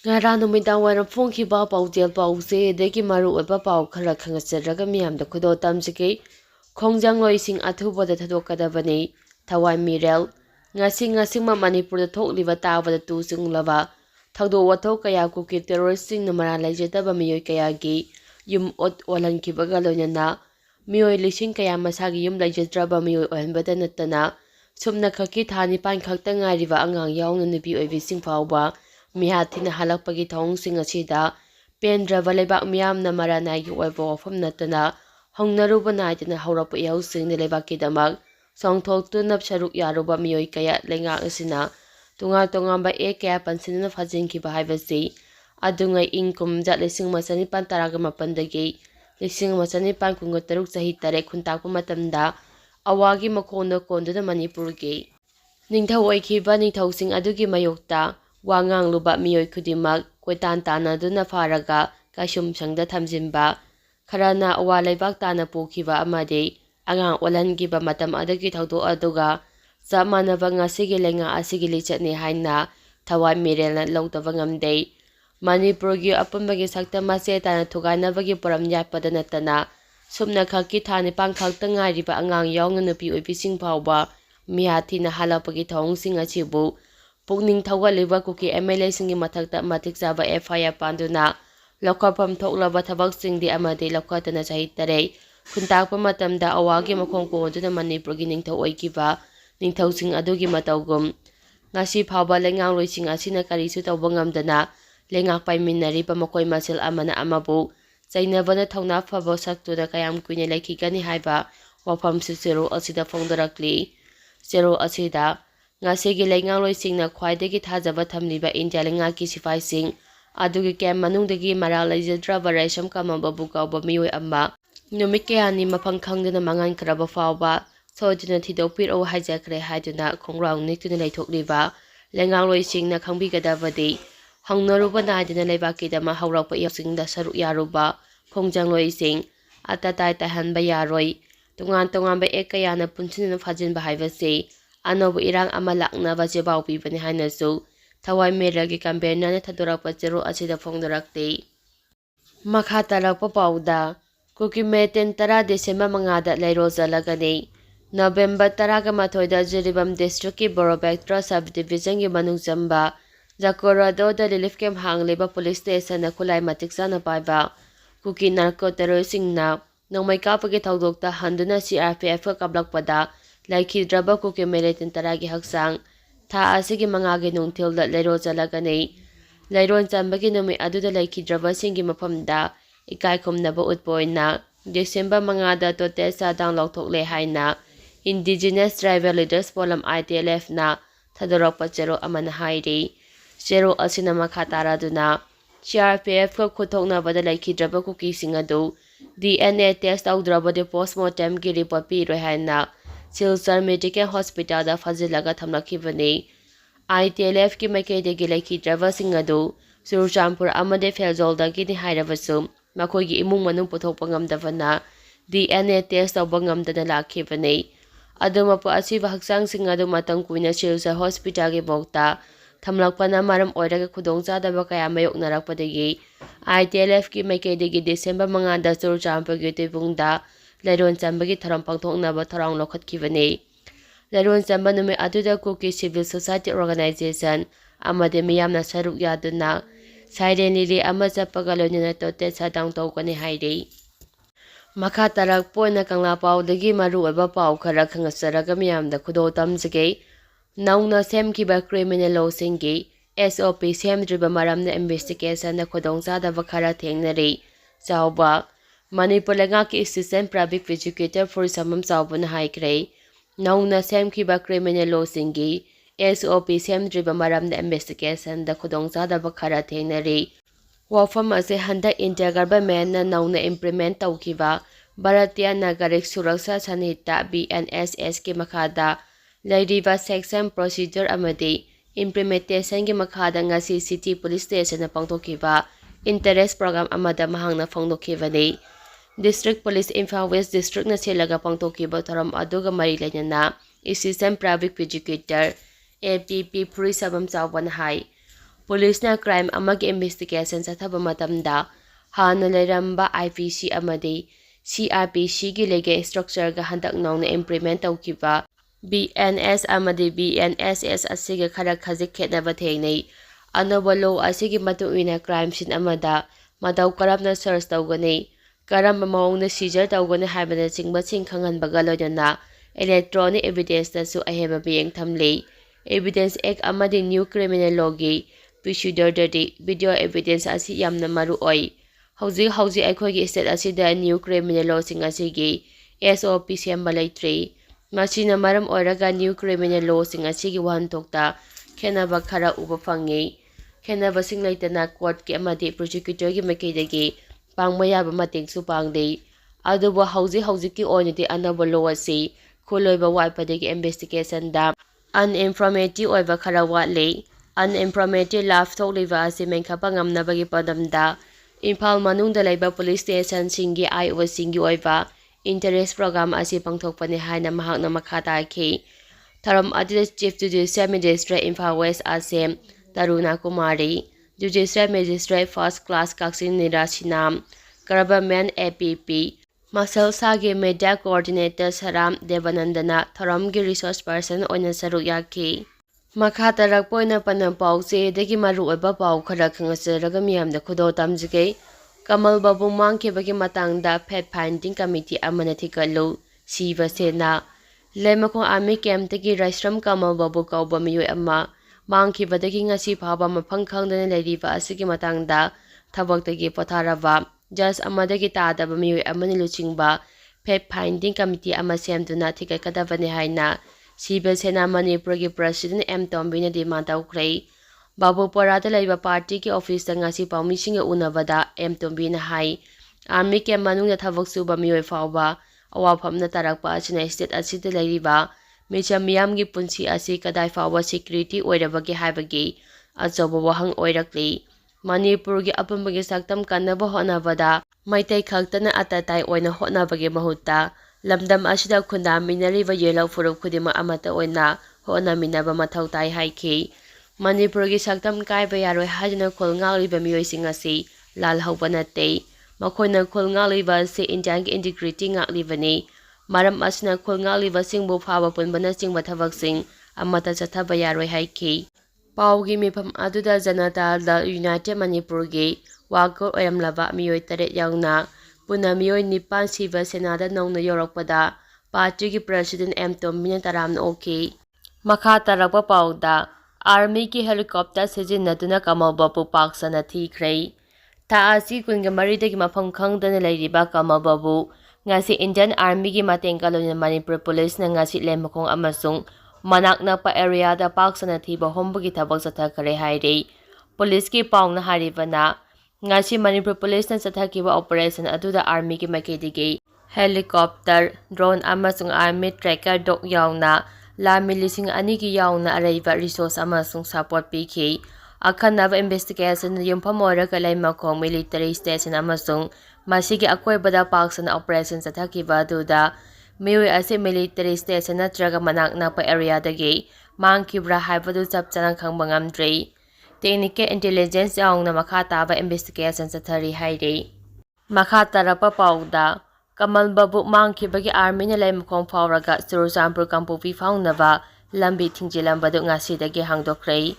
Ngara numidang waram phongkhiba paujel pause degi maru oiba pau khara khangasaraga miyamda khudo tamjike khongjang loising athubada thadokadabani thawai mirel ngasing manipur da thokliba tabada tu singlaba thagdo wathok kaya kuki terroristing namara laijadaba miyoi kaya gi yum ot walankibaga loinana miyoi lising kaya masagi yum laijadraba miyoi ohanbada natana sumna khaki thani pan khakta ngairiba angang yaungna nubi oibising phawba mihathina halakpagi thawngsing asida pendraba lebak miyamna maranai oiba wafam natana hongnaruba naidina haurapa yausing ni lebakkidamak songthoktunap saruk yaruba miyoi kaya lengak asina tunga ba kaya pansinina fajinkiba haibasi adungai ingkum jat lising masani pantaraga mapandagi lising masani pankunga taruk sahi tare khuntakpa matamda awagi makono konduna manipurgi ningthau oikiba ningthausing adugi mayokta wangang luba miyoi kudimak koitan tanaduna faraga kasum sangda thamjinba kharana awa leibak tana pokiba amade angang olangiba matam adagi thaudo aduga zamanaba ngasigi lenga asigi lichatni haina thawai mirelna lawtaba ngamdei manipurgi apumbagi sakta mase tana thugainabagi poram yappada natana sumna khaki thani pangkhakta ngairiba angang yaungna nupi oibising phawba mihathina halapagi thawngsing achibu pukning thawaliba kuki MLA singi mathakta matik chaba FIR panduna lokapam thoklaba thabak singdi amade lokatana sahi tare khuntakpa matamda awagi makhong konduna manipurgi ningthau oikiba ningthausing adugi matawgum ngasi phawba lengang loising asina karisu tawba ngamdana lengak paiminariba makoi masel amana amabu chainabana thawna phaba saktuna kayam kuine laikhigani haiba wafam sisero asida phongdarakli zero asida ngasigi lengang loisingna khwaidagi thajaba thamliba India lengaki sifaising adugi kem manungdagi maral laijadraba raisham kamaba bukawba miyoi amma numit kayani mafang khangduna mangan kraba fawba sojina thidopir o haijakre haiduna khongrang niktuna laithokliba lengang loisingna khangbigadabadi hangnaruba naidina leibakidama haurakpa yasingda saruk yaruba khongjang loising atatai tahanba yaroi tungan ba kayana punsinina fajinba haibase anobu irang ama laknaba jebau pibani hainasu thawai meragi campaign thadorakpa chero asida phongdarakte makha tarakpa pauda kuki meten 10 December mangada leiro jalagani November 10 da Jiribam district ki Borobektra subdivision ki manung chamba Jakorado da relief camp hangleba police station na khulai matik sana paiba kuki narco terroristing na nongmai kapagi thaudokta handuna CRPF ka kablakpada laikhidraba kuki meletin taragi haksang tha asigi mangagi nungthilda leiro jalagani leiron chambagi numi aduda laikhidraba singi maphamda ikai khumnaba utpoina December mangada to tesa dang lokthokle haina Indigenous Tribal Leaders Forum ITLF na thadorakpa chero amana hairi chero asina makha taraduna CRPF ko khuthoknabada laikhidraba kuki singadu DNA test tawdrabade postmortem ki report pi roi haina Silsar Medical Hospital da fazilaga thamlakhibani ITLF ki maikaidagi laikhidraba singadu Surchampur amade Felzoldagi ni hairabasu makoigi imung manung puthokpa ngamdabana DNA test tawba ngamdana lakhibani adumapu asiba haksang singadu matang kuina Silsar Hospital gi mokta thamlakpana maram oiraga khudongchadaba kaya mayoknarakpadagi ITLF ki maikaidagi December mangada Surchampur gi tibungda leiron chambagi tharam pangthoknaba tharang lokhatkibani leiron chamba numi aduda kuki civil society organization amade miyamna saruk yaduna silently ama chapaga loinana tote sadang tawkani hairi makha tarak poina kangla paudagi maru oiba pau khara khangasaraga miyamda khudo tamjage nauna semkiba criminal law singi SOP semdriba maramna investigation na khudongchadaba khara thengnari chawba Manipur lengaki assistant public prosecutor for samam chawbana haikre nauna semkiba criminal law singi SOP semdriba maramna investigation da khudongchadaba khara thengnari wafam ase handa India government na nauna implement tawkiba Bharatiya Nagarik Suraksha Sanhita BNSS ki makhada lairiba section procedure amadi implementation ki makhada ngasi city police station na pangthokiba interest program amada mahangna phongdokhibani District Police Imphal West District na silaga pangthokiba tharam aduga mari lainana Assistant Public Prosecutor APP Puri Sabam Chawban Hai Police crime amagi investigation sathaba matamda hana leiramba IPC amadi CRPC gi legal structure ga handak nongna implement tawkiba BNS amadi BNSS asiga khara khajik khetnaba thengnei anaba law asigi matuina crime scene amada madaw karabna search tawgani karamba maungna seizure tawgani haibana chingba ching khanganbaga loidana electronic evidence tasu aheba biyeng thamlei Evidence Act amadi New Criminal Law gi procedure video evidence asi yamna maru oi hauji akhoi state asida New Criminal Law sing asigi SOP sembा leitre masina maram oiraga New Criminal Law sing asigi wan tokta khenaba khara uba phangi khenaba sing leitana court ki amadi prosecutor gi makeidagi pangma yaba mateng su pangdei aduba hauji ki oniti anaba law asi kholoiba waipadagi investigation da uninformative oiba khara watlei uninformative laugh thokliba asi menkhapa ngamnabagi padamda Imphal manungda laiba police station singi IO singi oiba interest program asi pangthokpani haina mahakna makha taikhi Tharam adida Chief Judicial Magistrate Imphal West Asem Taruna Kumari Judicial Magistrate First Class Kaksin Nirasinam Government APP Masal Sagi Media Coordinator Saram Devanandana Tharamgi Resource Person oina saruk yakhi Makha tarak poina panam pause degi maru oiba pau khara khangasaraga miyamda khudo tamjige Kamal Babu mangkhibagi matangda fact finding committee amana thikalu siva sena lemakong army camp tagi Raisram Kamal Babu kauba miyoi amma mangkhibadagi ngasi phaba mafang khangdana leiriba asigi matangda thabak tagi potharaba just amadagi tadaba miyoi amani luchingba fact finding committee ama semduna thikakadabani haina Siva Sena Manipur ki President M. Tombina demand houkhre Babu Parada laiba party ki office da ngasi pawmising unabada M. Tombina hai army ke manungna thabak suba miyoi fawba awafamna tarakpa asina state asida lairiba micha miyam gi punsi asi kadai fawba security oirabagi haibagi achoba wahang oirakli Manipur gi apambagi saktam kanaba honabada maitai khaktana atatai oina honabagi mahutta Lamdam asida khunda minariba yelaw furup khudima amata oina hona minaba mathau tai haikhi Manipur gi saktam kaiba yaroi hajna khulngaaliba miyoising asi lal haubanate makhoina khulngaaliba se Indian gi integrity ngaklibani maram asina khulngaaliba singbu phaba punbana singba thabaksing amata chathaba yaroi haikhi Paugi mifam aduda janata da United Manipur gi wako oyamlaba miyoi taret yauna Puna miyoi nipan Siva Senada nongna yorakpada party ki President M. Tombina taramna oki Makha tarakpa pauda Army ki helicopter sijinaduna Kamal Babu paksana thikhre Ta asi kunga maridagi mafam khangdana leiriba Kamal Babu ngasi Indian Army ki mateng kalona Manipur Police na ngasi lemakong amasung manak nakpa area da paksana thiba hombugi thabak sathakare haire Police ki paungna haribana Ngasi Manipur Police na sathakiba operation aduda army ki makedigi helicopter drone amasung army tracker dog yauna lami lising ani ki yauna araiba resource amasung support pikhi akhanaba investigation yumpham oiraga laimakong military station amasung masigi akoibada paksana operation sathakiba aduda miyoi ase military station natraga manak nakpa area dagi mangkhibra haibadu chap chana khangba ngamdrei Technical intelligence yaungna makha taba investigation sathari haire makha tarapa pauda Kamal Babu mangkhibagi army na laimakong phawraga Churachandpur Kampupi phaungnaba lambi thingjilambadu ngasidagi hangdokhrei